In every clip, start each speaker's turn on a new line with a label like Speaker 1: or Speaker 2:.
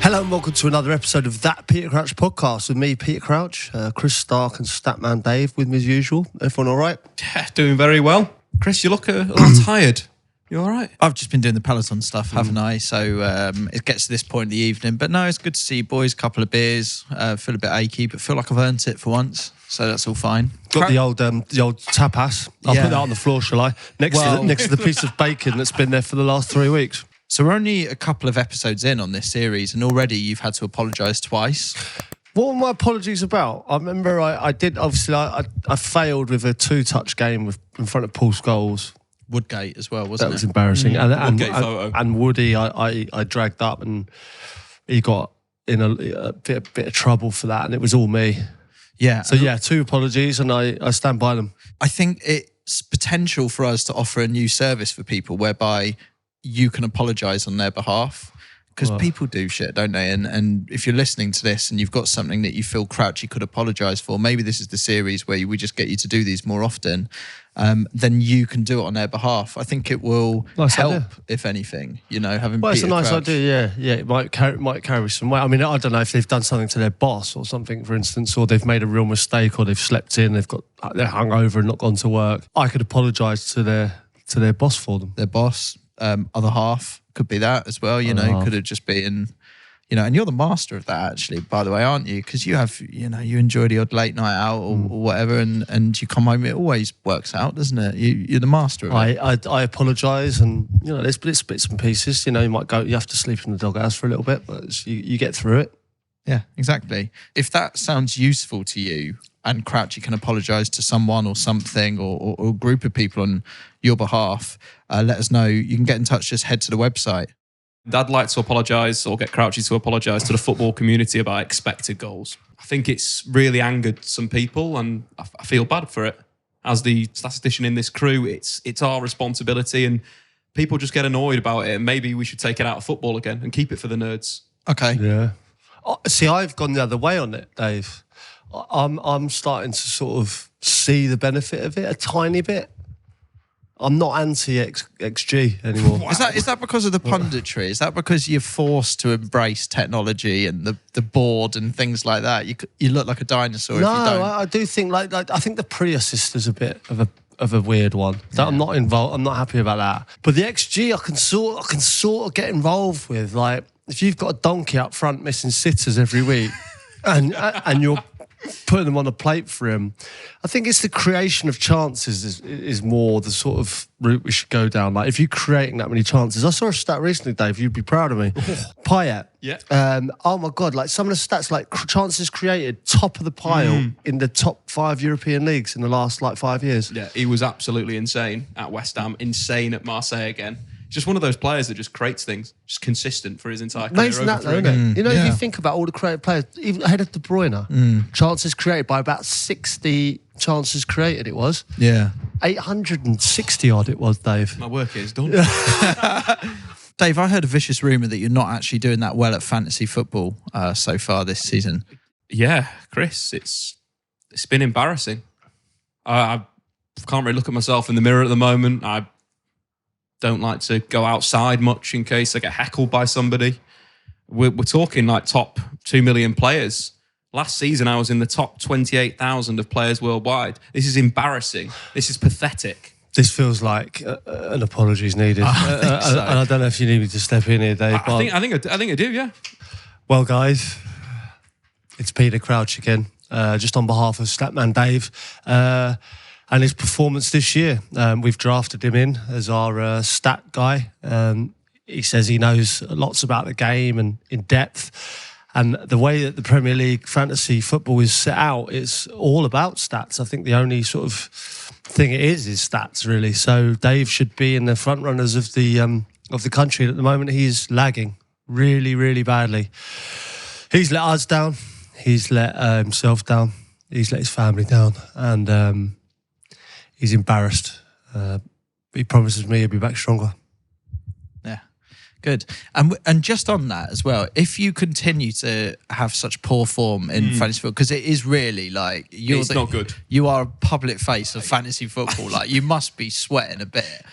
Speaker 1: Hello and welcome to another episode of That Peter Crouch podcast with me, Peter Crouch, Chris Stark and Statman Dave with me as usual. Everyone all right?
Speaker 2: Yeah, doing very well. Chris, you look a little tired. You all right?
Speaker 3: I've just been doing the Peloton stuff, haven't I? So it gets to this point in the evening. But no, it's good to see you boys. Couple of beers. Feel a bit achy, but feel like I've earned it for once. So that's all fine.
Speaker 1: Got the old tapas. I'll put that on the floor, shall I? Next to the piece of bacon that's been there for the last 3 weeks.
Speaker 3: So we're only a couple of episodes in on this series, and already you've had to apologise twice.
Speaker 1: What were my apologies about? I remember I did, obviously, I failed with a 2-touch game in front of Paul Scholes.
Speaker 3: Woodgate as well, wasn't it?
Speaker 1: That was embarrassing.
Speaker 2: Woodgate photo.
Speaker 1: And Woody, I dragged up and he got in a bit of trouble for that, and it was all me.
Speaker 3: Yeah.
Speaker 1: So yeah, 2 apologies, and I stand by them.
Speaker 3: I think it's potential for us to offer a new service for people whereby you can apologise on their behalf. Because people do shit, don't they? And if you're listening to this and you've got something that you feel Crouchy could apologise for, maybe this is the series where we just get you to do these more often, then you can do it on their behalf. I think it will help, idea. If anything, having
Speaker 1: Well, it's a nice
Speaker 3: Crouch.
Speaker 1: idea, yeah. It might carry some weight. I mean, I don't know if they've done something to their boss or something, for instance, or they've made a real mistake, or they've slept in, they're hungover and not gone to work. I could apologise to their boss for them.
Speaker 3: Their boss, other half. Could be that as well, could have just been, and you're the master of that actually, by the way, aren't you? Because you have, you enjoy the odd late night out or whatever, and you come home, it always works out, doesn't it? You're the master of it.
Speaker 1: I apologise, and there's bits and pieces. You have to sleep in the doghouse for a little bit, but you get through it.
Speaker 3: Yeah, exactly. If that sounds useful to you, and Crouchy can apologise to someone or something or a group of people on your behalf, let us know. You can get in touch, just head to the website.
Speaker 2: I'd like to apologise or get Crouchy to apologise to the football community about expected goals. I think it's really angered some people, and I feel bad for it. As the statistician in this crew, it's our responsibility, and people just get annoyed about it, and maybe we should take it out of football again and keep it for the nerds.
Speaker 3: Okay.
Speaker 1: Yeah. See, I've gone the other way on it, Dave. I'm starting to sort of see the benefit of it a tiny bit. I'm not anti-XG anymore.
Speaker 3: Wow. Is that because of the punditry? Is that because you're forced to embrace technology and the board and things like that? You look like a dinosaur if you don't.
Speaker 1: I do think like I think the Prius is a bit of a weird one. That I'm not involved. I'm not happy about that. But the XG, I can sort of get involved with. Like if you've got a donkey up front missing sitters every week, and you're putting them on a plate for him, I think it's the creation of chances is more the sort of route we should go down. Like if you're creating that many chances, I saw a stat recently, Dave, you'd be proud of me. Payet.
Speaker 2: Yeah.
Speaker 1: Oh my God, like some of the stats, like chances created, top of the pile in the top 5 European leagues in the last 5 years.
Speaker 2: Yeah, he was absolutely insane at West Ham, insane at Marseille again. Just one of those players that just creates things, just consistent for his entire career.
Speaker 1: Amazing that though, isn't it? If you think about all the creative players, even ahead of De Bruyne, chances created by about 60 chances created it was.
Speaker 3: Yeah.
Speaker 1: 860 odd it was, Dave.
Speaker 2: My work is done.
Speaker 3: Dave, I heard a vicious rumour that you're not actually doing that well at fantasy football so far this season.
Speaker 2: Yeah, Chris, it's been embarrassing. I can't really look at myself in the mirror at the moment. I don't like to go outside much in case I get heckled by somebody. We're talking like top 2 million players. Last season, I was in the top 28,000 of players worldwide. This is embarrassing. This is pathetic.
Speaker 1: This feels like an apology is needed. I think so. And I don't know if you need me to step in here, Dave.
Speaker 2: I think I do, yeah.
Speaker 1: Well, guys, it's Peter Crouch again, just on behalf of Statman Dave. And his performance this year, we've drafted him in as our stat guy. He says he knows lots about the game and in depth. And the way that the Premier League fantasy football is set out, it's all about stats. I think the only sort of thing it is stats, really. So Dave should be in the front runners of the country. At the moment, he's lagging really, really badly. He's let us down. He's let himself down. He's let his family down. And he's embarrassed. He promises me he'll be back stronger.
Speaker 3: Yeah, good. And just on that as well, if you continue to have such poor form in fantasy football, because it is really like
Speaker 2: it's not good.
Speaker 3: You are a public face of fantasy football. Like you must be sweating a bit.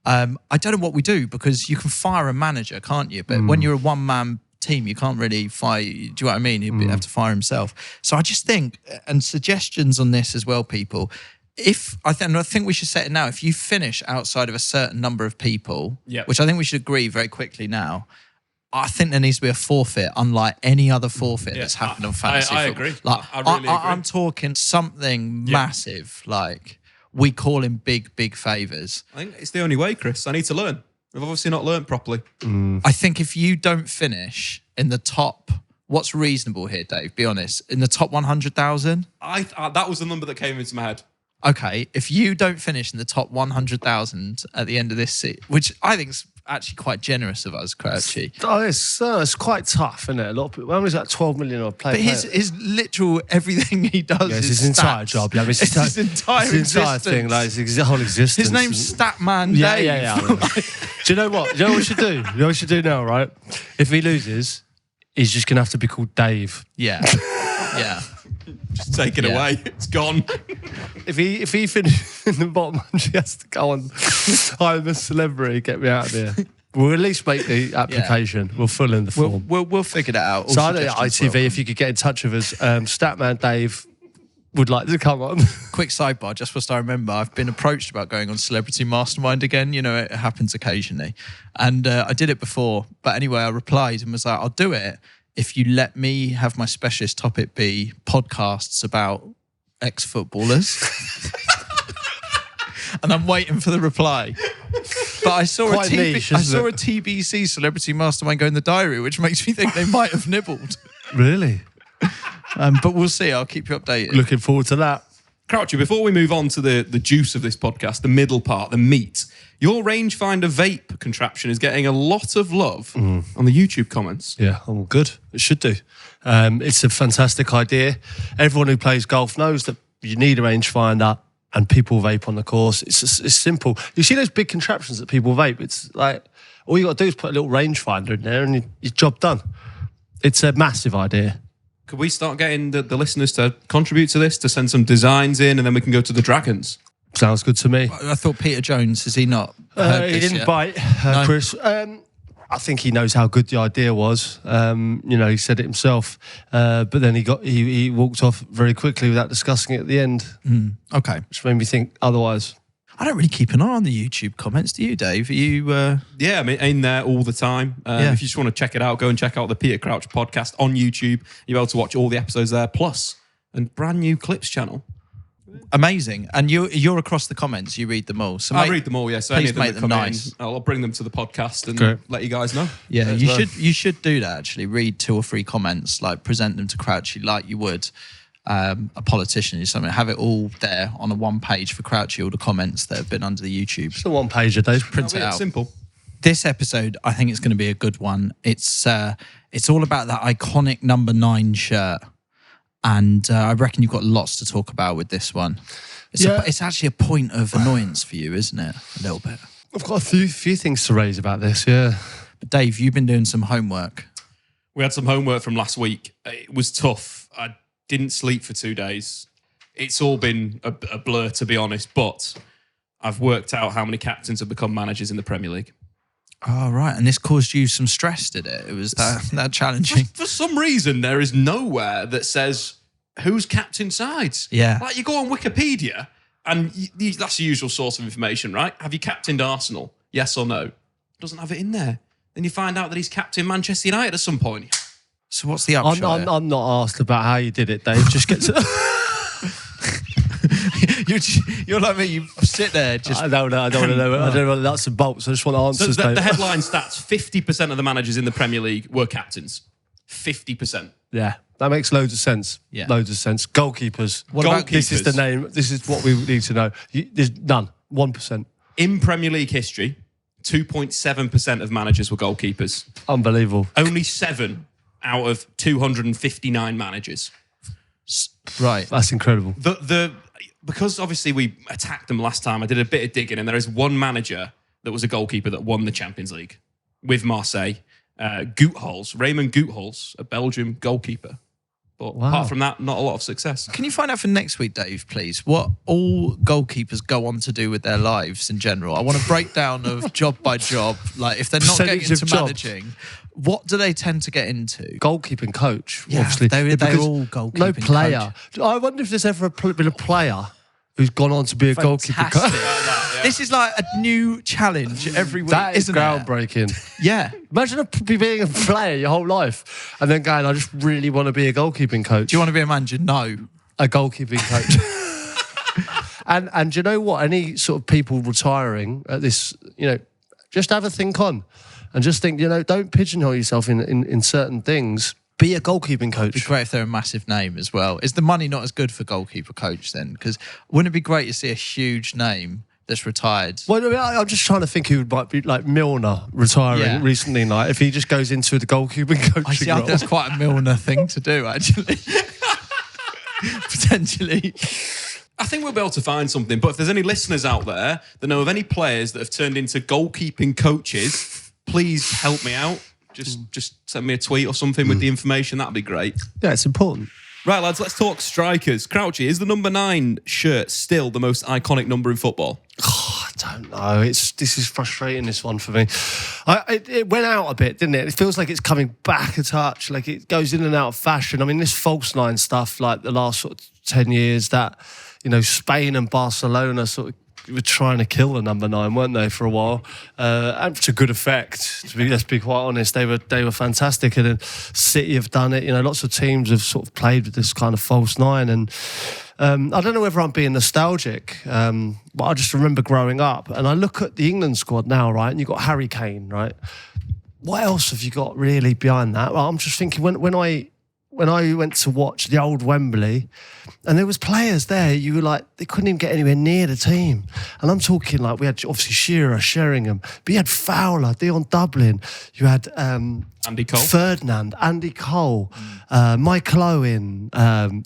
Speaker 3: I don't know what we do because you can fire a manager, can't you? But when you're a one-man team. You can't really fire. Do you know what I mean? He'd have to fire himself. So I just think, and suggestions on this as well, people. If I think we should set it now. If you finish outside of a certain number of people, which I think we should agree very quickly now, I think there needs to be a forfeit, unlike any other forfeit that's happened on fantasy football.
Speaker 2: I agree.
Speaker 3: Like,
Speaker 2: I really agree.
Speaker 3: I'm talking something massive, like we call him big favours.
Speaker 2: I think it's the only way, Chris. I need to learn. I've obviously not learned properly.
Speaker 3: I think if you don't finish in the top, what's reasonable here, Dave? Be honest. In the top 100,000?
Speaker 2: That was the number that came into my head.
Speaker 3: Okay, if you don't finish in the top 100,000 at the end of this season, which I think is actually quite generous of us, Crouchy.
Speaker 1: Oh, it's quite tough, isn't it? A lot of people. When was that 12 million or player?
Speaker 3: But his literal everything he does is
Speaker 1: his entire
Speaker 3: stats.
Speaker 1: job. Yeah,
Speaker 3: it's his entire existence.
Speaker 1: Thing, like his whole existence.
Speaker 3: His name's Statman Dave.
Speaker 1: Yeah. Do you know what? Do you know what we should do? You know what we should do now, right? If he loses, he's just going to have to be called Dave.
Speaker 3: Yeah. Yeah.
Speaker 2: Just take it away. It's gone.
Speaker 1: If he finishes in the bottom, he has to go on. I'm a celebrity. Get me out of here. We'll at least make the application. We'll fill in the form.
Speaker 3: We'll figure that out.
Speaker 1: So I don't know, ITV, if you could get in touch with us, Statman Dave would like to come on.
Speaker 3: Quick sidebar, just whilst I remember, I've been approached about going on Celebrity Mastermind again. You know, it happens occasionally. And I did it before. But anyway, I replied and was like, I'll do it if you let me have my specialist topic be podcasts about ex-footballers. And I'm waiting for the reply. But I saw a TBC Celebrity Mastermind go in the diary, which makes me think they might have nibbled.
Speaker 1: Really?
Speaker 3: But we'll see. I'll keep you updated.
Speaker 1: Looking forward to that.
Speaker 2: Crouchy, before we move on to the juice of this podcast, the middle part, the meat, your rangefinder vape contraption is getting a lot of love on the YouTube comments.
Speaker 1: Yeah, all good. It should do. It's a fantastic idea. Everyone who plays golf knows that you need a rangefinder and people vape on the course. It's simple. You see those big contraptions that people vape? It's like, all you got to do is put a little rangefinder in there and your job done. It's a massive idea.
Speaker 2: Could we start getting the listeners to contribute to this, to send some designs in, and then we can go to the Dragons?
Speaker 1: Sounds good to me.
Speaker 3: I thought Peter Jones, has he not?
Speaker 1: He didn't bite, no. Chris. I think he knows how good the idea was. He said it himself, but then he walked off very quickly without discussing it at the end.
Speaker 3: Okay,
Speaker 1: which made me think otherwise.
Speaker 3: I don't really keep an eye on the YouTube comments, do you, Dave? Are you?
Speaker 2: Yeah, I mean, in there all the time. If you just want to check it out, go and check out the Peter Crouch podcast on YouTube. You'll be able to watch all the episodes there, plus a brand new clips channel.
Speaker 3: Amazing. And you're across the comments. You read them all. So
Speaker 2: I read them all, yes. Yeah, so
Speaker 3: please make them nice.
Speaker 2: I'll bring them to the podcast and let you guys know.
Speaker 3: Yeah, you should do that, actually. Read 2 or 3 comments, like present them to Crouchy like you would a politician or something. Have it all there on a one page for Crouchy, all the comments that have been under the YouTube.
Speaker 1: It's a one page a day.
Speaker 3: Print it out.
Speaker 2: Simple.
Speaker 3: This episode, I think it's going to be a good one. It's all about that iconic number 9 shirt. And I reckon you've got lots to talk about with this one. It's actually a point of annoyance for you, isn't it? A little bit.
Speaker 1: I've got a few things to raise about this, yeah.
Speaker 3: But Dave, you've been doing some homework.
Speaker 2: We had some homework from last week. It was tough. I didn't sleep for 2 days. It's all been a blur, to be honest, but I've worked out how many captains have become managers in the Premier League.
Speaker 3: Oh, right. And this caused you some stress, did it? It was that challenging.
Speaker 2: For some reason, there is nowhere that says who's captain sides.
Speaker 3: Yeah.
Speaker 2: Like, you go on Wikipedia, and that's the usual source of information, right? Have you captained Arsenal? Yes or no? Doesn't have it in there. Then you find out that he's captained Manchester United at some point.
Speaker 3: So what's the upshot?
Speaker 1: I'm not asked about how you did it, Dave. Just get to...
Speaker 3: You're like me. You sit there. Just
Speaker 1: I don't know. I don't want to know. I don't know nuts and bolts. I just want answers.
Speaker 2: So the headline stats: 50% of the managers in the Premier League were captains. 50%.
Speaker 1: Yeah, that makes loads of sense.
Speaker 3: Yeah,
Speaker 1: loads of sense. Goalkeepers.
Speaker 2: What about
Speaker 1: this is the name. This is what we need to know. There's none. 1%.
Speaker 2: In Premier League history, 2.7% of managers were goalkeepers.
Speaker 1: Unbelievable.
Speaker 2: Only 7 out of 259 managers.
Speaker 3: Right.
Speaker 1: That's incredible.
Speaker 2: Because obviously we attacked them last time, I did a bit of digging, and there is one manager that was a goalkeeper that won the Champions League with Marseille. Raymond Goethals, a Belgian goalkeeper. But
Speaker 1: Wow.
Speaker 2: apart from that, not a lot of success.
Speaker 3: Can you find out for next week, Dave, please, what all goalkeepers go on to do with their lives in general? I want a breakdown of job by job. Like, if they're not
Speaker 1: Percentage
Speaker 3: getting into
Speaker 1: of jobs.
Speaker 3: managing, what do they tend to get into?
Speaker 1: Goalkeeping coach,
Speaker 3: Yeah,
Speaker 1: obviously.
Speaker 3: they're
Speaker 1: because
Speaker 3: all goalkeeping
Speaker 1: No player.
Speaker 3: coach.
Speaker 1: I wonder if there's ever been a player who's gone on to be a goalkeeping coach.
Speaker 3: This is like a new challenge every week,
Speaker 1: That is
Speaker 3: isn't it?
Speaker 1: groundbreaking.
Speaker 3: Yeah.
Speaker 1: Imagine being a player your whole life and then going, I just really want to be a goalkeeping coach.
Speaker 3: Do you want to be a manager? No.
Speaker 1: A goalkeeping coach. and do you know what? Any sort of people retiring at this, just have a think on and just think, don't pigeonhole yourself in certain things. Be a goalkeeping coach.
Speaker 3: It'd be great if they're a massive name as well. Is the money not as good for goalkeeper coach then? Because wouldn't it be great to see a huge name that's retired?
Speaker 1: Well, I mean, I'm just trying to think who might be like Milner retiring recently. Like if he just goes into the goalkeeping coaching
Speaker 3: I think
Speaker 1: role.
Speaker 3: that's quite a Milner thing to do, actually. Potentially.
Speaker 2: I think we'll be able to find something. But if there's any listeners out there that know of any players that have turned into goalkeeping coaches, please help me out. Just send me a tweet or something with the information. That'd be great.
Speaker 1: Yeah, it's important.
Speaker 2: Right, lads, let's talk strikers. Crouchy, is the number 9 shirt still the most iconic number in football?
Speaker 1: I don't know. This is frustrating, this one for me. It went out a bit, didn't it? It feels like it's coming back a touch. Like it goes in and out of fashion. I mean, this false 9 stuff, like the last sort of 10 years, that, Spain and Barcelona sort of were trying to kill the number 9, weren't they, for a while? And to good effect. Let's be quite honest, they were fantastic. And then City have done it. Lots of teams have sort of played with this kind of false 9. And I don't know whether I'm being nostalgic, but I just remember growing up. And I look at the England squad now, right? And you've got Harry Kane, right? What else have you got really behind that? Well, I'm just thinking when I went to watch the old Wembley, and there was players there, you were like, they couldn't even get anywhere near the team. And I'm talking like, we had obviously Shearer, Sheringham, but you had Fowler, Dion Dublin, you had
Speaker 2: Andy Cole,
Speaker 1: Ferdinand, Andy Cole, Michael Owen,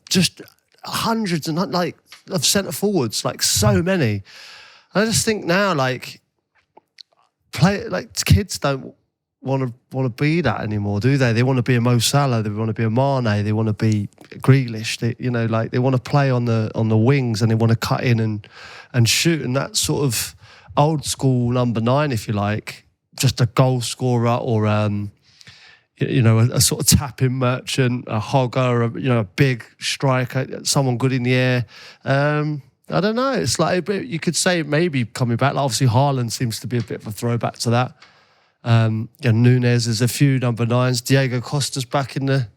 Speaker 1: just hundreds of centre forwards, like so many. I just think now, kids don't want to be that anymore, do they? They want to be a Mo Salah, they want to be a Mane, they want to be Grealish. They want to play on the wings, and they want to cut in and shoot. And that sort of old school number 9, if you like, just a goal scorer or a sort of tapping merchant, a hogger, a big striker, someone good in the air. I don't know. It's like you could say maybe coming back. Like obviously, Haaland seems to be a bit of a throwback to that. Nunes, there's a few number 9s. Diego Costa's back in the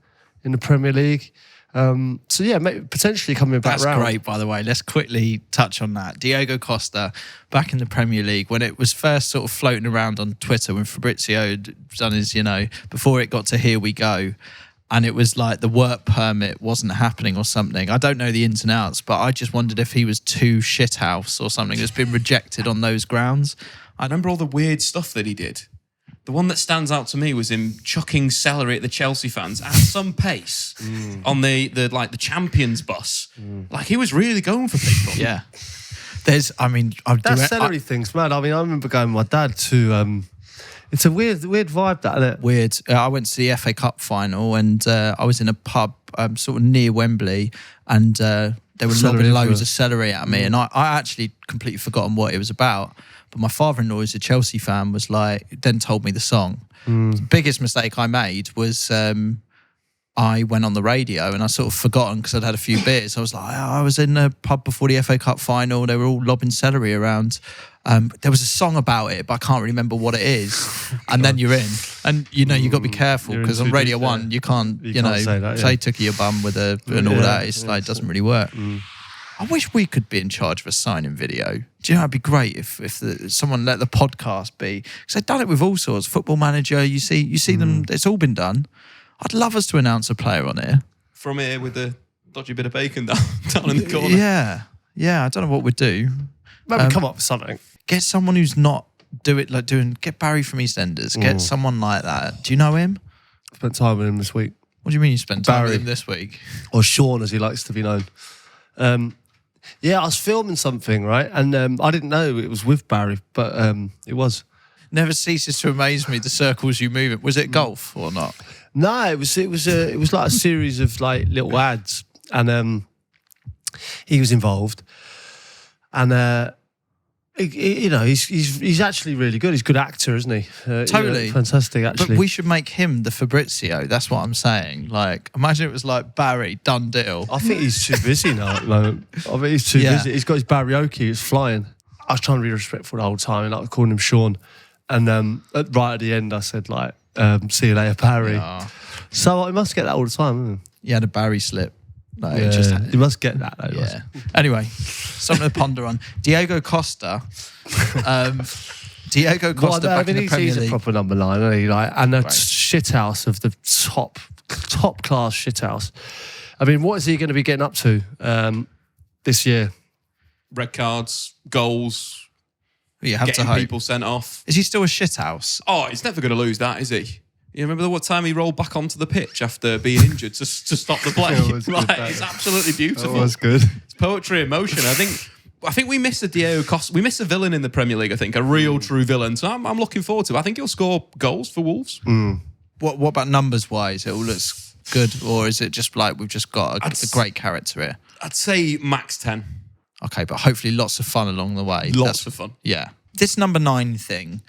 Speaker 1: Premier League. Maybe potentially coming back
Speaker 3: That's
Speaker 1: round.
Speaker 3: great, by the way. Let's quickly touch on that. Diego Costa back in the Premier League when it was first sort of floating around on Twitter when Fabrizio had done his, before it got to Here We Go. And it was like the work permit wasn't happening or something. I don't know the ins and outs, but I just wondered if he was too shithouse or something that's been rejected on those grounds.
Speaker 2: I remember all the weird stuff that he did. The one that stands out to me was him chucking celery at the Chelsea fans at some pace on the Champions bus. Like he was really going for people.
Speaker 3: Yeah.
Speaker 1: That celery thing's mad. I mean, I remember going with my dad to. It's a weird vibe, that, isn't it?
Speaker 3: Weird. I went to the FA Cup final, and I was in a pub sort of near Wembley, and they were lobbing loads of celery at me, and I actually completely forgotten what it was about. But my father-in-law, who's a Chelsea fan, was like, then told me the song. The biggest mistake I made was I went on the radio and I sort of forgotten because I'd had a few beers. I was like, I was in a pub before the FA Cup final. They were all lobbing celery around. There was a song about it, but I can't remember what it is. And then you're in. And, you got to be careful because on Radio 1, you can't say that, say took your bum with and all that. It's like, it doesn't really work. I wish we could be in charge of a signing video. Do you know, it'd be great if someone let the podcast be. Because they've done it with all sorts. Football Manager, you see them, it's all been done. I'd love us to announce a player on here.
Speaker 2: From here with a dodgy bit of bacon down in the corner.
Speaker 3: Yeah, I don't know what we'd do.
Speaker 1: Maybe come up with something.
Speaker 3: Get someone who's not get Barry from EastEnders. Get someone like that. Do you know him?
Speaker 1: Spent time with him this week.
Speaker 3: What do you mean you spent time with
Speaker 1: Barry.
Speaker 3: him this week?
Speaker 1: Or Sean, as he likes to be known. I was filming something, right? And I didn't know it was with Barry, but it was.
Speaker 3: Never ceases to amaze me the circles you move in. Was it golf or not?
Speaker 1: No, it was like a series of like little ads, and he was involved, and he's actually really good. He's a good actor, isn't he?
Speaker 3: Totally
Speaker 1: fantastic. Actually,
Speaker 3: but we should make him the Fabrizio. That's what I'm saying. Like, imagine it was like Barry, done deal.
Speaker 1: I think he's too busy now at the moment. I think he's too busy. He's got his karaoke. It's flying. I was trying to be respectful the whole time, and I was calling him Sean. And right at the end, I said like, "See you later, Barry." Yeah. So I must get that all the time. Isn't he?
Speaker 3: He had a Barry slip. Like,
Speaker 1: you must get that though.
Speaker 3: Yeah. Anyway, something to ponder on. Diego Costa. Diego Costa back in the Premier League.
Speaker 1: He's a proper number 9, isn't he? Like, and a shithouse of the top class shithouse. I mean, what is he going to be getting up to this year?
Speaker 2: Red cards, goals.
Speaker 3: You have
Speaker 2: getting
Speaker 3: to hope.
Speaker 2: People sent off.
Speaker 3: Is he still a shithouse?
Speaker 2: Oh, he's never going to lose that, is he? You remember what time he rolled back onto the pitch after being injured to stop the play? It's absolutely beautiful.
Speaker 1: It was good.
Speaker 2: It's poetry in motion. I think we miss a Diego Costa. We miss a villain in the Premier League. I think a real, true villain. So I'm looking forward to it. I think he'll score goals for Wolves.
Speaker 3: What about numbers wise? It all looks good, or is it just like we've just got a great character here?
Speaker 2: I'd say max 10.
Speaker 3: Okay, but hopefully lots of fun along the way.
Speaker 2: Lots of fun.
Speaker 3: Yeah. This number 9 thing.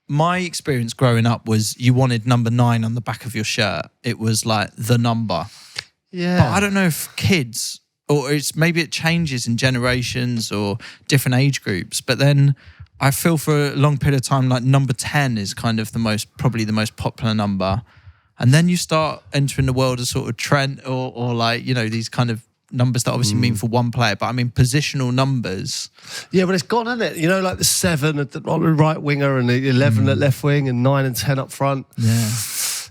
Speaker 3: My experience growing up was you wanted number 9 on the back of your shirt. It was like the number.
Speaker 1: Yeah.
Speaker 3: But I don't know if kids, or maybe it changes in generations or different age groups. But then I feel for a long period of time, like number 10 is kind of probably the most popular number. And then you start entering the world of sort of Trent or like, these kind of numbers that obviously mean for one player, but I mean positional numbers.
Speaker 1: Yeah, but it's gone, isn't it? Like the 7 on the right winger and the 11 at left wing and 9 and 10 up front.
Speaker 3: Yeah.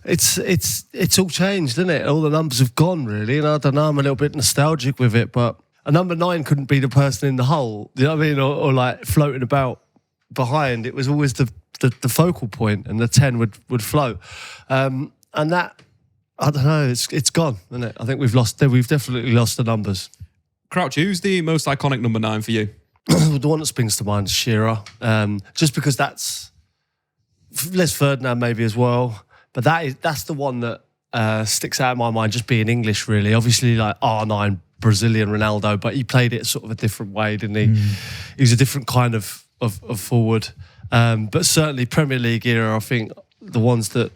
Speaker 1: It's all changed, isn't it? All the numbers have gone, really. And I don't know, I'm a little bit nostalgic with it, but a number 9 couldn't be the person in the hole, you know what I mean? Or like floating about behind. It was always the focal point, and the 10 would float. And that, I don't know, it's gone, isn't it? I think we've definitely lost the numbers.
Speaker 2: Crouch, who's the most iconic number 9 for you?
Speaker 1: The one that springs to mind is Shearer. Just because that's Les Ferdinand maybe as well. But that's the one that sticks out in my mind, just being English, really. Obviously, like R9, Brazilian Ronaldo, but he played it sort of a different way, didn't he? He was a different kind of forward. But certainly Premier League era, I think the ones that,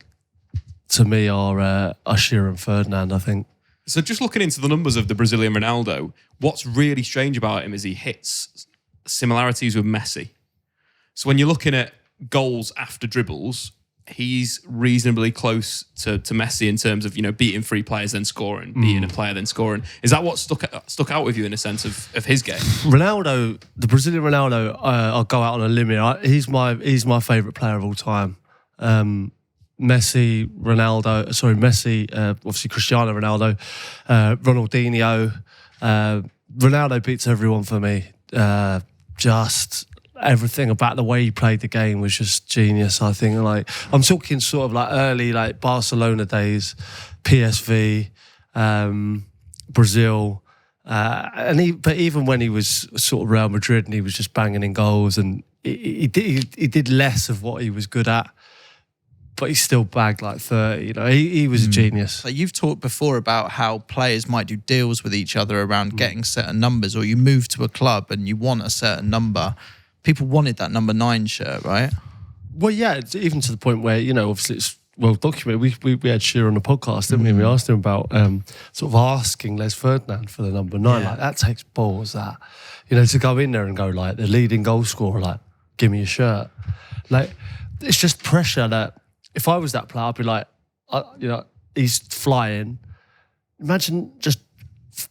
Speaker 1: to me, are Shearer and Ferdinand, I think.
Speaker 2: So just looking into the numbers of the Brazilian Ronaldo, what's really strange about him is he hits similarities with Messi. So when you're looking at goals after dribbles, he's reasonably close to Messi in terms of, beating 3 players then scoring, beating a player then scoring. Is that what stuck out with you in a sense of his game? Ronaldo,
Speaker 1: the Brazilian Ronaldo, I'll go out on a limb here. He's my favourite player of all time. Messi, obviously Cristiano Ronaldo, Ronaldinho. Ronaldo beats everyone for me. Just everything about the way he played the game was just genius, I think. Like, I'm talking sort of like early like Barcelona days, PSV, Brazil. But even when he was sort of Real Madrid and he was just banging in goals, and he did less of what he was good at, but he still bagged like 30. He was a genius.
Speaker 3: Like, you've talked before about how players might do deals with each other around getting certain numbers, or you move to a club and you want a certain number. People wanted that number 9 shirt, right?
Speaker 1: Well, yeah, even to the point where, obviously it's well documented. We had Shearer on the podcast, didn't we? We asked him about sort of asking Les Ferdinand for the number 9.
Speaker 3: Yeah.
Speaker 1: Like, that takes balls, that. To go in there and go, like, the leading goal scorer, like, give me a shirt. Like, it's just pressure that if I was that player, I'd be like, he's flying. Imagine just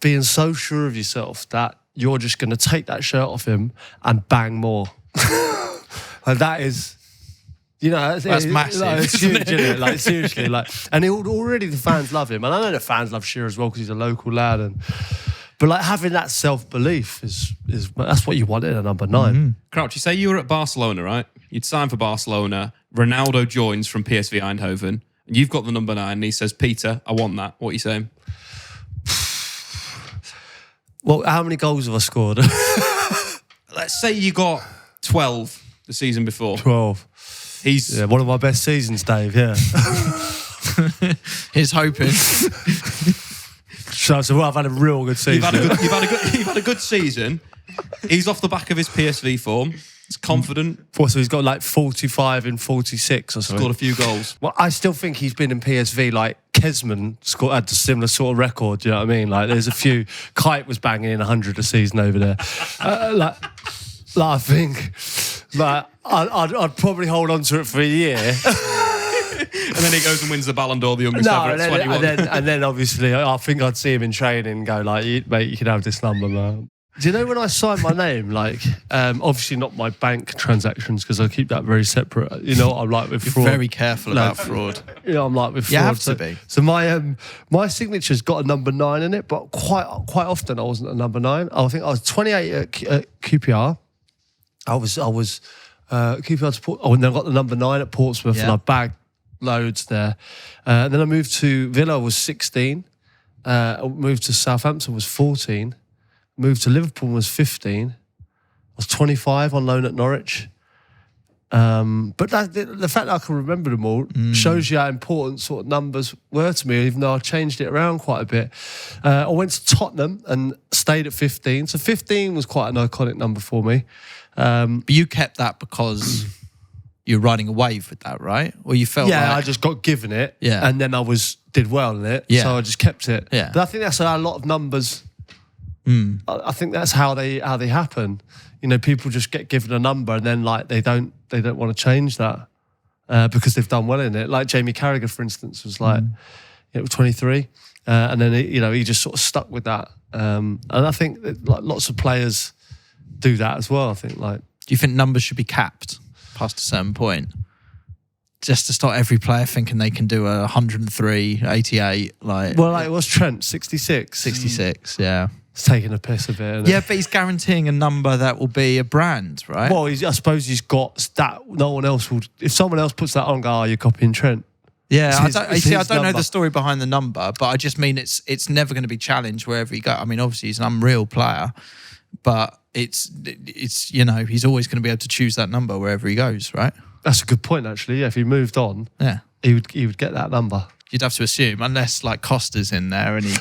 Speaker 1: being so sure of yourself that you're just going to take that shirt off him and bang more. Like, that is,
Speaker 3: that's massive.
Speaker 1: Like, it's huge, isn't it? Like, seriously, like, and already the fans love him, and I know the fans love Shearer as well because he's a local lad, but like having that self-belief is that's what you want in a number 9.
Speaker 2: Crouch, you say you were at Barcelona, right? You'd signed for Barcelona. Ronaldo joins from PSV Eindhoven, and you've got the number 9, and he says, "Peter, I want that." What are you saying?
Speaker 1: Well, how many goals have I scored?
Speaker 2: Let's say you got 12 the season before.
Speaker 1: 12.
Speaker 2: He's
Speaker 1: one of my best seasons, Dave, yeah.
Speaker 3: He's hoping.
Speaker 1: So I've had a real good season.
Speaker 2: You've had a good season. He's off the back of his PSV form. He's confident.
Speaker 1: So he's got like 45 in 46 or something.
Speaker 2: Scored a few goals.
Speaker 1: Well, I still think he's been in PSV. Like Kesman had a similar sort of record. Do you know what I mean? Like there's a few. Kite was banging in 100 a season over there. Like I think, like I'd probably hold on to it for a year.
Speaker 2: And then he goes and wins the Ballon d'Or, the youngest ever at 21.
Speaker 1: And then obviously I think I'd see him in training and go like, mate, you can have this number, man. Do you know when I signed my name, like, obviously not my bank transactions because I keep that very separate. You know what I'm like with fraud.
Speaker 3: You're very careful about fraud.
Speaker 1: You know, I'm like with fraud.
Speaker 3: You have to be.
Speaker 1: So my signature's got a number 9 in it, but quite often I wasn't a number 9. I think I was 28 at QPR. I was QPR to Port. Oh, and then I got the number 9 at Portsmouth, and I bagged loads there. And then I moved to Villa. I was 16. Moved to Southampton. Was 14. Moved to Liverpool. Was 15. I was 25 on loan at Norwich. But the fact that I can remember them all shows you how important sort of numbers were to me, even though I changed it around quite a bit. I went to Tottenham and stayed at 15. So 15 was quite an iconic number for me.
Speaker 3: But you kept that because you're riding a wave with that, right? Or you felt like...
Speaker 1: I just got given it, and then I did well in it, so I just kept it.
Speaker 3: Yeah.
Speaker 1: But I think that's how a lot of numbers... I think that's how they happen. You know, people just get given a number and then like they don't want to change that because they've done well in it. Like Jamie Carragher, for instance, was like it was 23, and then he just sort of stuck with that. And I think that, like lots of players do that as well. I think like.
Speaker 3: Do you think numbers should be capped past a certain point? Just to start every player thinking they can do a 103, 88, like...
Speaker 1: Well, like it was Trent, 66.
Speaker 3: 66, yeah.
Speaker 1: It's taking a piss a bit, isn't it?
Speaker 3: Yeah, but he's guaranteeing a number that will be a brand, right?
Speaker 1: Well, I suppose he's got that. No one else will... If someone else puts that on, go, you're copying Trent.
Speaker 3: Yeah, I don't know the story behind the number, but I just mean it's never going to be challenged wherever you go. I mean, obviously he's an unreal player, but it's you know, he's always going to be able to choose that number wherever he goes, right?
Speaker 1: That's a good point, actually. Yeah, if he moved on, he would get that number.
Speaker 3: You'd have to assume, unless like Costa's in there and he. Wouldn't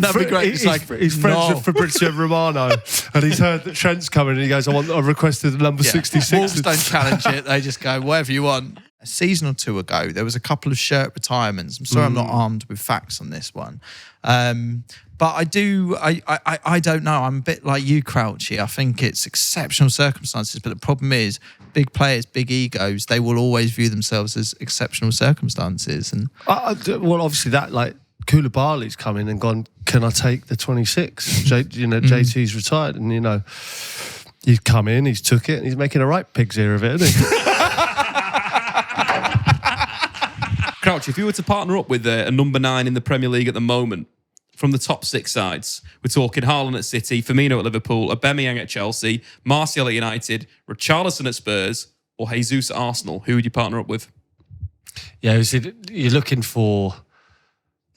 Speaker 3: that be great?
Speaker 1: He's friends with Fabrizio Romano, and he's heard that Trent's coming, and he goes, "I requested the number 66."
Speaker 3: Wolves don't challenge it; they just go whatever you want. A season or two ago, there was a couple of shirt retirements. I'm sorry, I'm not armed with facts on this one. But I don't know. I'm a bit like you, Crouchy. I think it's exceptional circumstances. But the problem is, big players, big egos, they will always view themselves as exceptional circumstances. And
Speaker 1: well, obviously that like Koulibaly's come in and gone, can I take the 26? JT's retired, and you know, he's come in, he's took it, and he's making a right pig's ear of it, isn't he?
Speaker 2: Crouch, if you were to partner up with a number 9 in the Premier League at the moment, from the top 6 sides, we're talking Haaland at City, Firmino at Liverpool, Aubameyang at Chelsea, Martial at United, Richarlison at Spurs, or Jesus at Arsenal, who would you partner up with?
Speaker 1: Yeah, you're looking for...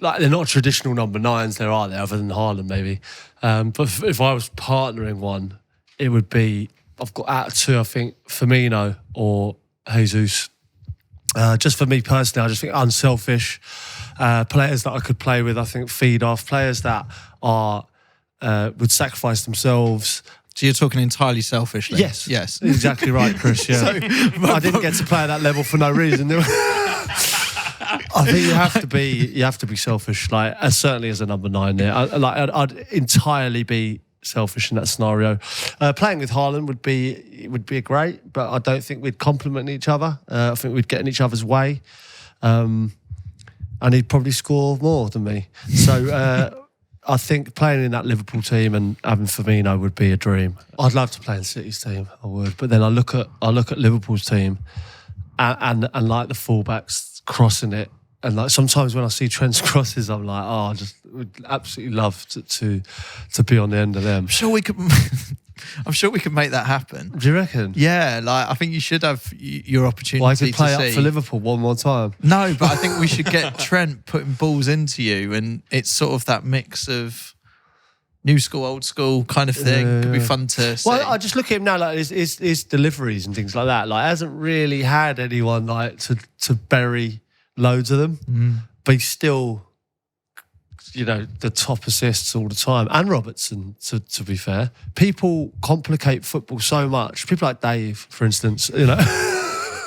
Speaker 1: Like, they're not traditional number 9s, there are there, other than Haaland maybe. But if I was partnering one, it would be... I've got out of 2, I think, Firmino or Jesus. Just for me personally, I just think unselfish players that I could play with. I think feed off players that are would sacrifice themselves.
Speaker 3: So you're talking entirely selfishly.
Speaker 1: Yes, exactly right, Chris. Yeah, I didn't get to play at that level for no reason. I think you have to be selfish. Like certainly as a number 9 there, I'd entirely be selfish in that scenario. Playing with Haaland would be a great, but I don't think we'd complement each other. I think we'd get in each other's way, and he'd probably score more than me. So I think playing in that Liverpool team and having Firmino would be a dream. I'd love to play in City's team, I would, but then I look at Liverpool's team and like the fullbacks crossing it. And like sometimes when I see Trent's crosses, I'm like, I just would absolutely love to be on the end of them.
Speaker 3: I'm sure we could make that happen.
Speaker 1: Do you reckon?
Speaker 3: Yeah, like I think you should have your opportunity.
Speaker 1: Well, I could play up for Liverpool one more time.
Speaker 3: No, but I think we should get Trent putting balls into you, and it's sort of that mix of new school, old school kind of thing. Could be fun to see.
Speaker 1: Well, I just look at him now, like his deliveries and things like that. Like, hasn't really had anyone like to bury loads of them, but he's still, the top assists all the time. And Robertson, to be fair. People complicate football so much. People like Dave, for instance,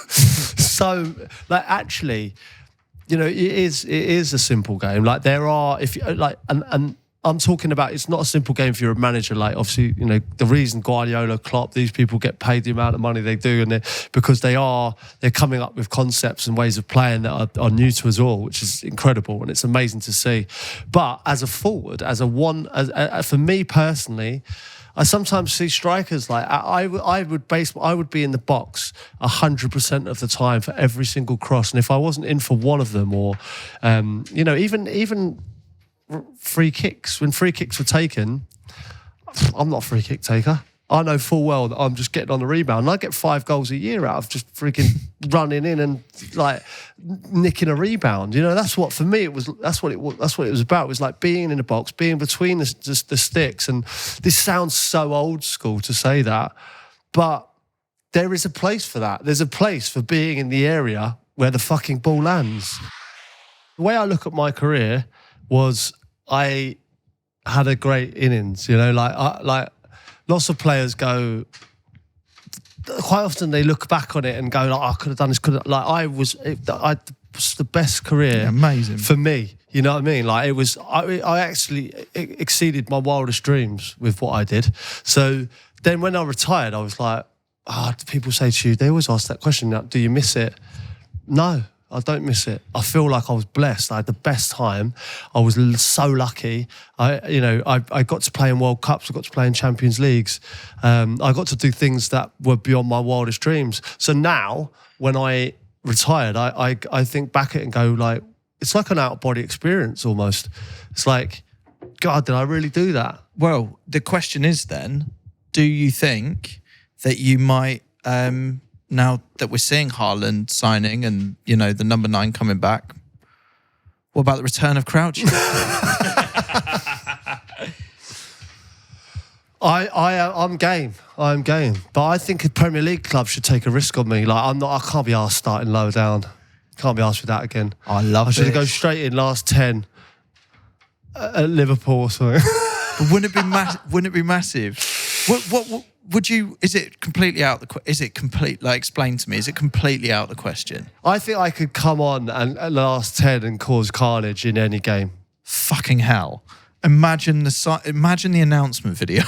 Speaker 1: so like actually, it is a simple game. Like there are, if you like, and I'm talking about, it's not a simple game if you're a manager. Like obviously, the reason Guardiola, Klopp, these people get paid the amount of money they do, and because they're coming up with concepts and ways of playing that are new to us all, which is incredible, and it's amazing to see. But as a forward, for me personally, I sometimes see strikers like I would be in the box 100% of the time for every single cross, and if I wasn't in for one of them, or even free kicks, when free kicks were taken, I'm not a free kick taker. I know full well that I'm just getting on the rebound, and I get 5 goals a year out of just freaking running in and like nicking a rebound. That's what, for me, it was. That's what it was about. It was like being in the box, being between the sticks. And this sounds so old school to say that, but there is a place for that. There's a place for being in the area where the fucking ball lands. The way I look at my career was I had a great innings, like lots of players go, quite often they look back on it and go, like, I could have done this, I was the best career
Speaker 3: amazing
Speaker 1: for me, you know what I mean? Like it was, I actually exceeded my wildest dreams with what I did. So then when I retired, I was like, people say to you, they always ask that question, do you miss it? No, I don't miss it. I feel like I was blessed. I had the best time. I was so lucky. I got to play in World Cups. I got to play in Champions Leagues. I got to do things that were beyond my wildest dreams. So now, when I retired, I think back at it and go, like, it's like an out-of-body experience almost. It's like, God, did I really do that?
Speaker 3: Well, the question is then, do you think that you might... now that we're seeing Haaland signing and, the number 9 coming back, what about the return of Crouchy?
Speaker 1: I'm game. I'm game. But I think a Premier League club should take a risk on me. Like I can't be asked starting lower down. Can't be asked with that again.
Speaker 3: I love it.
Speaker 1: I should go straight in last 10 at Liverpool or something.
Speaker 3: But wouldn't it be massive? What would you? Is it completely out the? Is it complete? Like, explain to me. Is it completely out the question?
Speaker 1: I think I could come on and last 10 and cause carnage in any game.
Speaker 3: Fucking hell! Imagine the announcement video.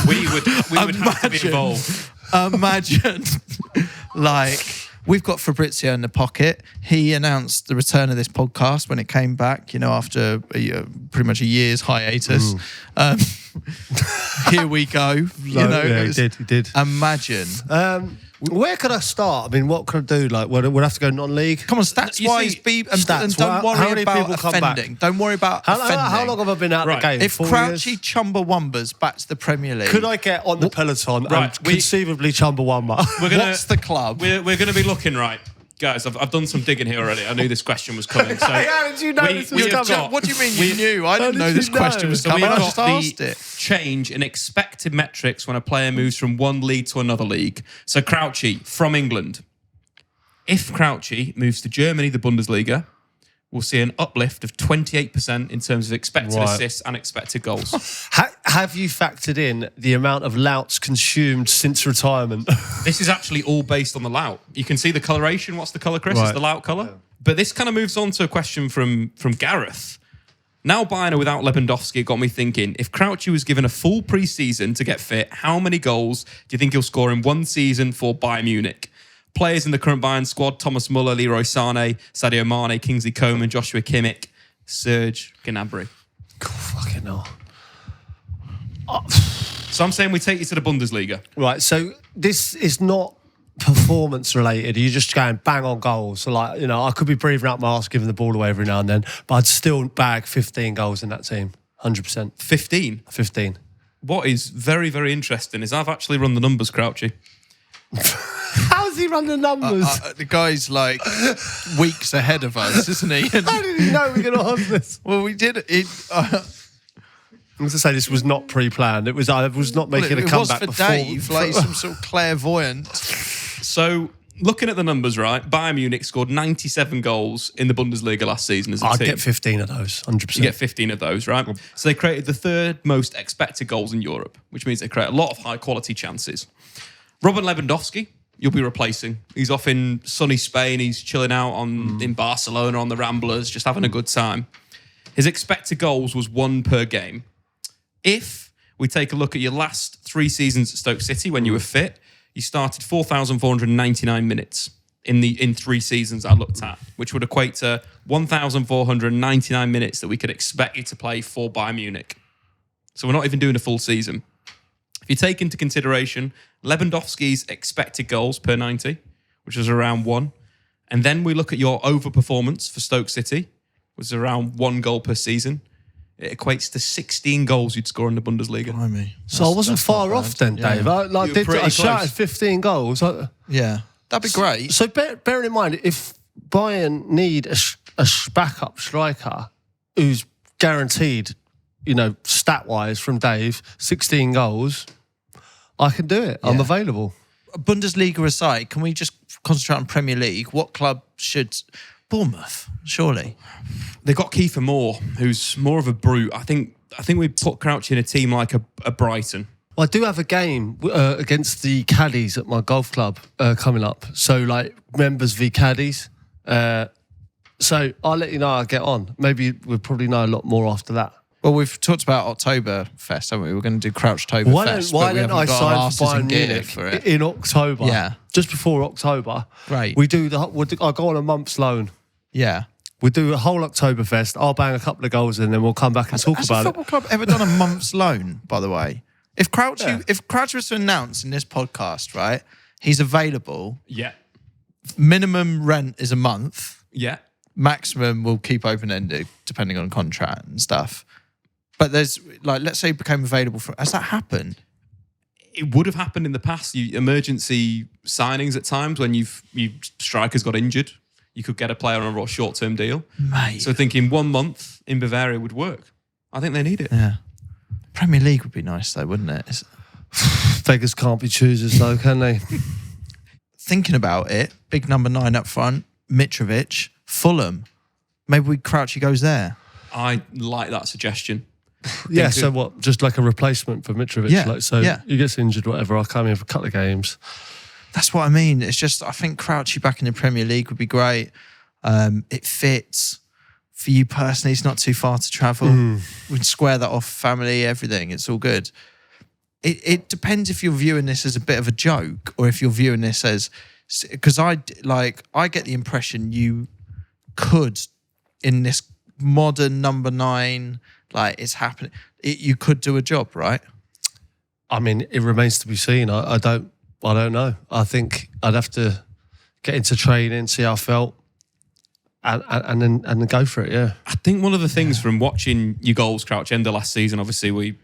Speaker 2: we would have to be involved.
Speaker 3: Imagine, like, we've got Fabrizio in the pocket. He announced the return of this podcast when it came back, after pretty much a year's hiatus. Here we go.
Speaker 1: He did.
Speaker 3: Imagine.
Speaker 1: Where could I start? I mean, what could I do? Like, we'll have to go non-league.
Speaker 3: Come on, stats-wise, and don't worry about offending. Don't worry about offending.
Speaker 1: How long have I been out of the game?
Speaker 3: If Crouchy Chumbawamba's back to the Premier League,
Speaker 1: could I get on the peloton and conceivably Chumbawamba?
Speaker 3: What's the club?
Speaker 2: We're going to be looking right. Guys, I've done some digging here already. I knew this question was coming. So
Speaker 1: how did you know this was coming?
Speaker 3: What do you mean you knew? I didn't know this question was coming. I just asked it.
Speaker 2: Change in expected metrics when a player moves from one league to another league. So Crouchy, from England. If Crouchy moves to Germany, the Bundesliga, we'll see an uplift of 28% in terms of expected assists and expected goals.
Speaker 1: Have you factored in the amount of louts consumed since retirement?
Speaker 2: This is actually all based on the lout. You can see the coloration. What's the colour, Chris? It's the lout colour. Yeah. But this kind of moves on to a question from Gareth. Now Bayern without Lewandowski got me thinking, if Crouchy was given a full pre-season to get fit, how many goals do you think he'll score in one season for Bayern Munich? Players in the current Bayern squad: Thomas Muller, Leroy Sané, Sadio Mane, Kingsley Coman, Joshua Kimmich, Serge Gnabry.
Speaker 1: God, fucking hell.
Speaker 2: So I'm saying we take you to the Bundesliga.
Speaker 1: Right, so this is not performance related. You're just going bang on goals. So like, I could be breathing out my arse giving the ball away every now and then, but I'd still bag 15 goals in that team. 100%.
Speaker 2: 15?
Speaker 1: 15.
Speaker 2: What is very, very interesting is I've actually run the numbers, Crouchy.
Speaker 1: How's he run the numbers?
Speaker 3: The guy's like weeks ahead of us, isn't he?
Speaker 1: How did he know we were going to ask this?
Speaker 3: Well, we did it.
Speaker 1: I'm to say this was not pre-planned. I was not making a comeback
Speaker 3: it was for
Speaker 1: before.
Speaker 3: Dave, like some sort of clairvoyant.
Speaker 2: So, looking at the numbers, right? Bayern Munich scored 97 goals in the Bundesliga last season as a
Speaker 1: I'd
Speaker 2: team.
Speaker 1: get 15 of those, 100%.
Speaker 2: You get 15 of those, right? So they created the third most expected goals in Europe, which means they create a lot of high-quality chances. Robert Lewandowski, you'll be replacing. He's off in sunny Spain. He's chilling out in Barcelona on the Ramblers, just having a good time. His expected goals was 1 per game. If we take a look at your last 3 seasons at Stoke City when you were fit, you started 4,499 minutes in 3 seasons I looked at, which would equate to 1,499 minutes that we could expect you to play for Bayern Munich. So we're not even doing a full season. If you take into consideration Lewandowski's expected goals per 90, which is around 1, and then we look at your overperformance for Stoke City, which is around 1 goal per season, it equates to 16 goals you'd score in the Bundesliga.
Speaker 1: So I wasn't far off then, Dave. I shouted 15 goals.
Speaker 3: Yeah, that'd be great.
Speaker 1: So bearing in mind, if Bayern need a backup striker who's guaranteed, stat-wise from Dave, 16 goals, I can do it. I'm available.
Speaker 3: Bundesliga aside, can we just concentrate on Premier League? What club should... Bournemouth, surely.
Speaker 2: They got Kiefer Moore, who's more of a brute. I think we put Crouch in a team like a Brighton.
Speaker 1: Well, I do have a game against the caddies at my golf club coming up. So, members v caddies. So I'll let you know how I get on. Maybe we'll probably know a lot more after that.
Speaker 3: Well, we've talked about Oktoberfest, haven't we? We're going to do Crouchtoberfest.
Speaker 1: Why don't I sign for Bayern Munich
Speaker 3: for it
Speaker 1: in October?
Speaker 3: Yeah.
Speaker 1: Just before October.
Speaker 3: Great.
Speaker 1: I'll go on a month's loan.
Speaker 3: Yeah.
Speaker 1: We'll do a whole Oktoberfest. I'll bang a couple of goals in, then we'll come back and talk about it.
Speaker 3: Has a football club ever done a month's loan, by the way? If Crouch was to announce in this podcast, right, he's available.
Speaker 2: Yeah.
Speaker 3: Minimum rent is a month.
Speaker 2: Yeah.
Speaker 3: Maximum will keep open-ended, depending on contract and stuff. But there's, let's say he became available has that happened?
Speaker 2: It would have happened in the past. Emergency signings at times when strikers got injured. You could get a player on a short-term deal.
Speaker 3: Mate.
Speaker 2: So thinking 1 month in Bavaria would work. I think they need it.
Speaker 3: Yeah. Premier League would be nice though, wouldn't it?
Speaker 1: Beggars can't be choosers though, can they?
Speaker 3: Thinking about it, big number 9 up front, Mitrovic, Fulham. Maybe Crouchy goes there.
Speaker 2: I like that suggestion.
Speaker 1: Yeah, so what? Just like a replacement for Mitrovic?
Speaker 3: Yeah,
Speaker 1: he gets injured, whatever, I'll come in for a couple of games.
Speaker 3: That's what I mean. It's just, I think Crouchy back in the Premier League would be great. It fits. For you personally, it's not too far to travel. We'd square that off, family, everything. It's all good. It depends if you're viewing this as a bit of a joke or if you're viewing this as... Because I get the impression you could, in this modern number 9, it's happening, you could do a job, right?
Speaker 1: I mean, it remains to be seen. I don't know. I think I'd have to get into training, see how I felt, and then go for it. Yeah.
Speaker 2: I think one of the things from watching your goals, Crouch, end of last season, obviously we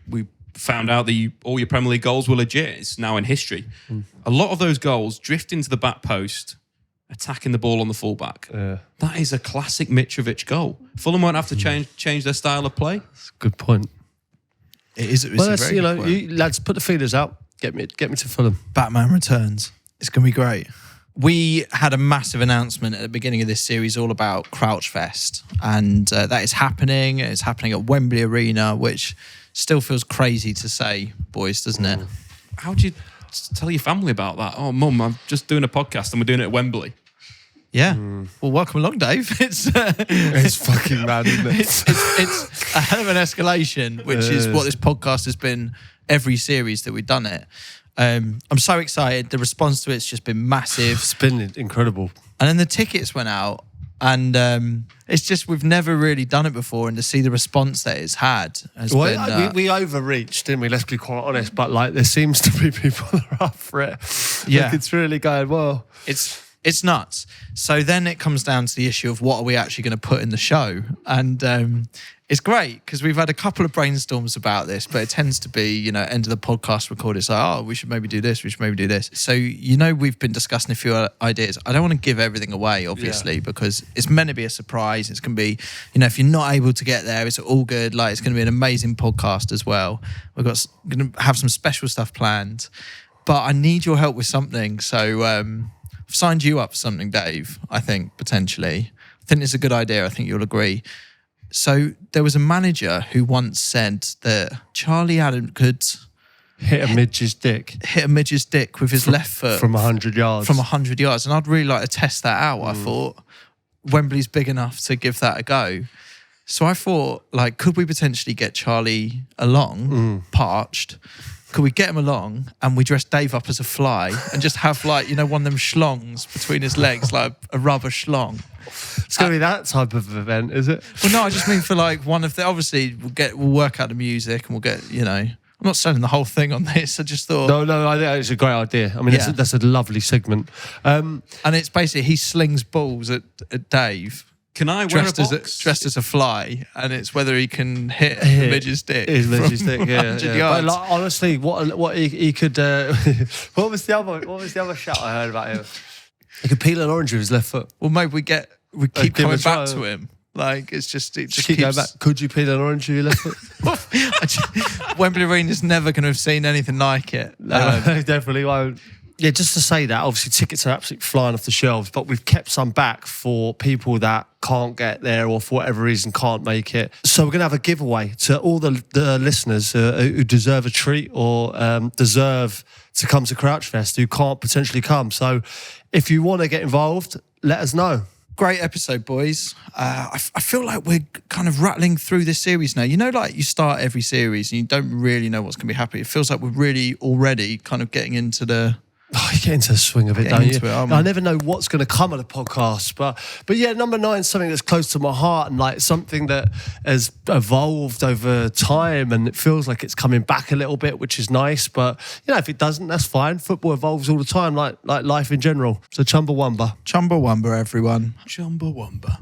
Speaker 2: found out that all your Premier League goals were legit. It's now in history. A lot of those goals drift into the back post, attacking the ball on the fullback.
Speaker 1: Yeah.
Speaker 2: That is a classic Mitrovic goal. Fulham won't have to change their style of play.
Speaker 1: That's a good point.
Speaker 3: It is. It's a very good point.
Speaker 1: You lads, put the feelers out. Get me to Fulham.
Speaker 3: Batman Returns. It's going to be great. We had a massive announcement at the beginning of this series all about Crouchfest, and that is happening. It's happening at Wembley Arena, which still feels crazy to say, boys, doesn't it?
Speaker 2: How do you tell your family about that? Oh, Mum, I'm just doing a podcast and we're doing it at Wembley.
Speaker 3: Yeah. Well, welcome along, Dave. It's
Speaker 1: fucking mad, isn't it?
Speaker 3: It's a hell of an escalation, which is what this podcast has been every series that we've done it. I'm so excited. The response to it's just been massive.
Speaker 1: It's been incredible.
Speaker 3: And then the tickets went out, and it's just we've never really done it before, and to see the response that it's had has been...
Speaker 1: we overreached, didn't we? Let's be quite honest. But there seems to be people that are up for it.
Speaker 3: Yeah,
Speaker 1: it's really going well.
Speaker 3: It's nuts. So then it comes down to the issue of what are we actually going to put in the show? And it's great because we've had a couple of brainstorms about this, but it tends to be, end of the podcast record. It's like, oh, we should maybe do this. We should maybe do this. So, we've been discussing a few ideas. I don't want to give everything away, obviously, because it's meant to be a surprise. It's going to be, if you're not able to get there, it's all good. Like, it's going to be an amazing podcast as well. We're going to have some special stuff planned, but I need your help with something. So, I've signed you up for something, Dave, I think, potentially. I think it's a good idea. I think you'll agree. So there was a manager who once said that Charlie Adam could
Speaker 1: hit a midge's dick
Speaker 3: with his left foot.
Speaker 1: From 100 yards.
Speaker 3: From 100 yards. And I'd really like to test that out. I thought Wembley's big enough to give that a go. So I thought, could we potentially get Charlie along, parched? Could we get him along and we dress Dave up as a fly and just have one of them schlongs between his legs, like a rubber schlong?
Speaker 1: It's going to be that type of event, is it?
Speaker 3: Well, no, I just mean for one of the, obviously we'll work out the music and we'll get, I'm not selling the whole thing on this. I just thought.
Speaker 1: No, I think it's a great idea. I mean, that's a lovely segment. And
Speaker 3: it's basically, he slings balls at Dave.
Speaker 2: Can I wear a box?
Speaker 3: Dressed as a fly, and it's whether he can hit the midge's dick.
Speaker 1: His midge's dick, yeah.
Speaker 3: Yards.
Speaker 1: But honestly, what he could... what was the other shout I heard about him? He could peel an orange with his left foot.
Speaker 3: Well, maybe we keep coming back to him. It just
Speaker 1: keep going back. Could you peel an orange with your left foot?
Speaker 3: Wembley Arena's never going to have seen anything like it.
Speaker 1: No, definitely won't. Yeah, just to say that, obviously tickets are absolutely flying off the shelves, but we've kept some back for people that can't get there or for whatever reason can't make it. So we're going to have a giveaway to all the listeners who deserve a treat or deserve to come to Crouchfest who can't potentially come. So if you want to get involved, let us know.
Speaker 3: Great episode, boys. I feel like we're kind of rattling through this series now. You start every series and you don't really know what's going to be happening. It feels like we're really already kind of getting into the...
Speaker 1: Oh, you get into the swing of it, don't you? I never know what's going to come of the podcast, but yeah, number 9 is something that's close to my heart and something that has evolved over time, and it feels like it's coming back a little bit, which is nice. But if it doesn't, that's fine. Football evolves all the time, like life in general. So Chumbawamba,
Speaker 3: everyone. Chumbawamba.